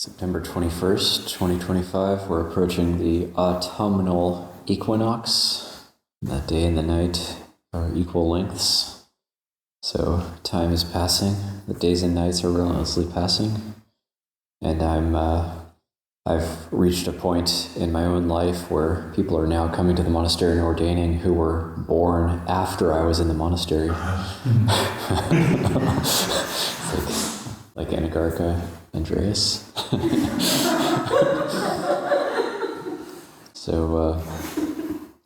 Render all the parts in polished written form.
September 21st, 2025, we're approaching the autumnal equinox. That day and the night are equal lengths. So time is passing, the days and nights are relentlessly passing. And I've reached a point in my own life where people are now coming to the monastery and ordaining who were born after I was in the monastery. like Anagarika, Andreas. So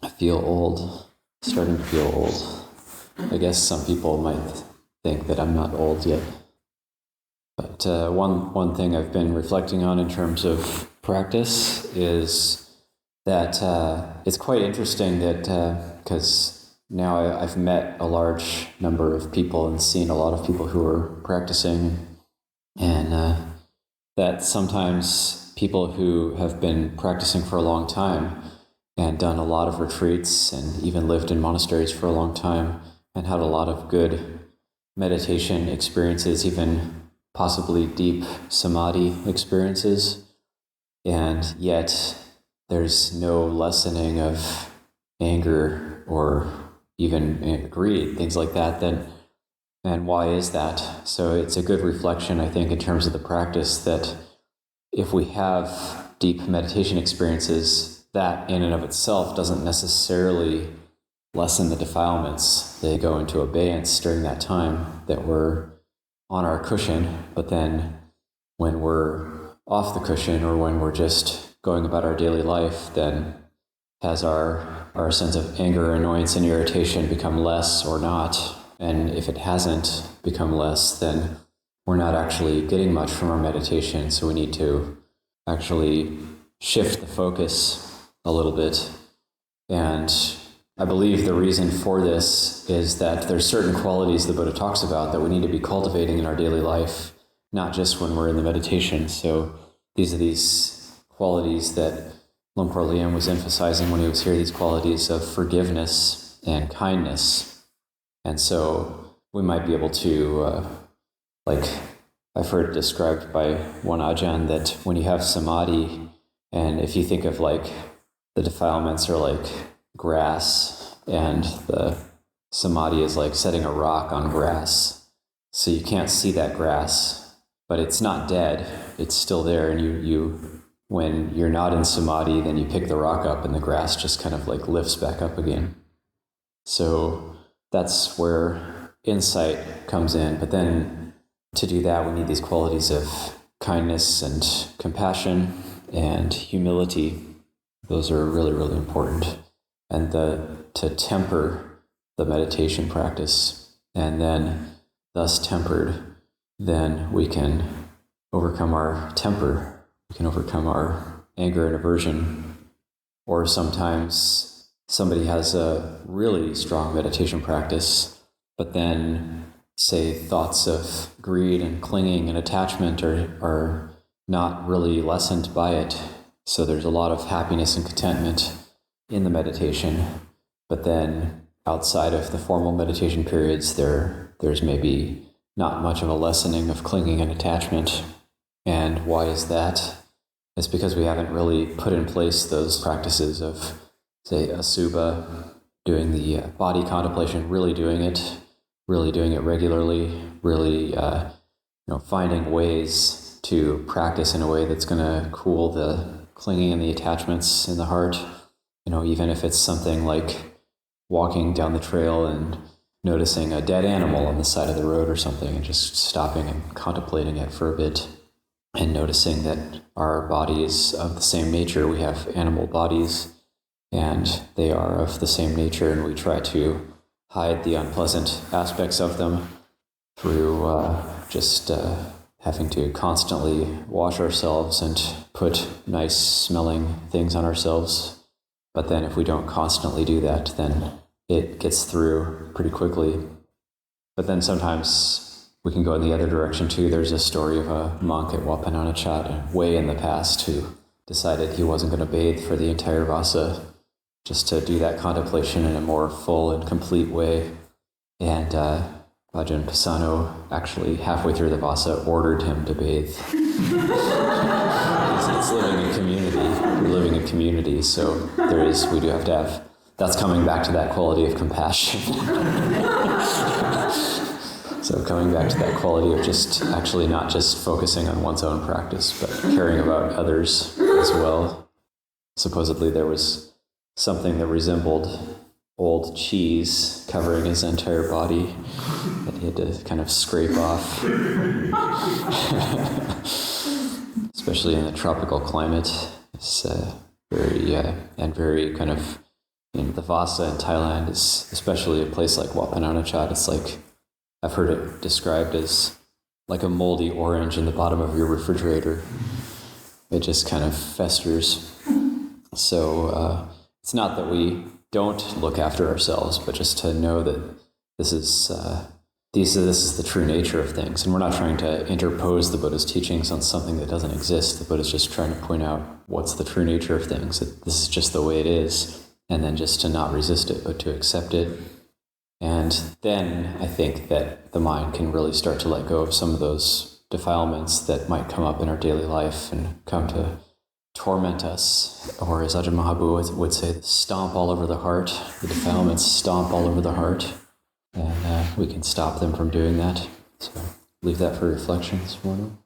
I feel old, starting to feel old. I guess some people might think that I'm not old yet. But one thing I've been reflecting on in terms of practice is that it's quite interesting that, because now I've met a large number of people and seen a lot of people who are practicing, and that sometimes people who have been practicing for a long time and done a lot of retreats and even lived in monasteries for a long time and had a lot of good meditation experiences, even possibly deep samadhi experiences, and yet there's no lessening of anger or even greed, things like that. And why is that? So it's a good reflection, I think, in terms of the practice, that if we have deep meditation experiences, that in and of itself doesn't necessarily lessen the defilements. They go into abeyance during that time that we're on our cushion, but then when we're off the cushion or when we're just going about our daily life, then has our sense of anger, annoyance, and irritation become less or not? And if it hasn't become less, then we're not actually getting much from our meditation. So we need to actually shift the focus a little bit. And I believe the reason for this is that there's certain qualities the Buddha talks about that we need to be cultivating in our daily life, not just when we're in the meditation. So these are these qualities that Luang Por Liam was emphasizing when he was here, these qualities of forgiveness and kindness. And so we might be able to, I've heard it described by one Ajahn that when you have samadhi, and if you think of like the defilements are like grass, and the samadhi is like setting a rock on grass. So you can't see that grass, but it's not dead. It's still there. And you when you're not in samadhi, then you pick the rock up and the grass just kind of like lifts back up again. So that's where insight comes in. But then to do that, we need these qualities of kindness and compassion and humility. Those are really, really important. And to temper the meditation practice, and then thus tempered, then we can overcome our temper, we can overcome our anger and aversion. Or sometimes somebody has a really strong meditation practice, but then say thoughts of greed and clinging and attachment are not really lessened by it. So there's a lot of happiness and contentment in the meditation, but then outside of the formal meditation periods, there's maybe not much of a lessening of clinging and attachment. And why is that? It's because we haven't really put in place those practices of, say, asubha, doing the body contemplation, really doing it regularly, really finding ways to practice in a way that's going to cool the clinging and the attachments in the heart. Even if it's something like walking down the trail and noticing a dead animal on the side of the road or something, and just stopping and contemplating it for a bit, and noticing that our body is of the same nature. We have animal bodies, and they are of the same nature, and we try to hide the unpleasant aspects of them through having to constantly wash ourselves and put nice smelling things on ourselves. But then if we don't constantly do that, then it gets through pretty quickly. But then sometimes we can go in the other direction too. There's a story of a monk at Wapananachat way in the past who decided he wasn't going to bathe for the entire Vasa, just to do that contemplation in a more full and complete way. And Ajahn Pisano actually halfway through the Vasa ordered him to bathe. it's living in community. We're living in community, so we do have to have, that's coming back to that quality of compassion. So coming back to that quality of just actually not just focusing on one's own practice, but caring about others as well. Supposedly there was something that resembled old cheese covering his entire body that he had to kind of scrape off. Especially in the tropical climate. It's very kind of, the Vasa in Thailand is, especially a place like Wat Pah Nanachat, it's like, I've heard it described as like a moldy orange in the bottom of your refrigerator. It just kind of festers. So it's not that we don't look after ourselves, but just to know that this is the true nature of things. And we're not trying to interpose the Buddha's teachings on something that doesn't exist. The Buddha's just trying to point out what's the true nature of things, that this is just the way it is, and then just to not resist it, but to accept it. And then I think that the mind can really start to let go of some of those defilements that might come up in our daily life and come to torment us, or as Ajahn Mahabhu would say, stomp all over the heart. The defilements stomp all over the heart, and we can stop them from doing that. So leave that for reflection this morning.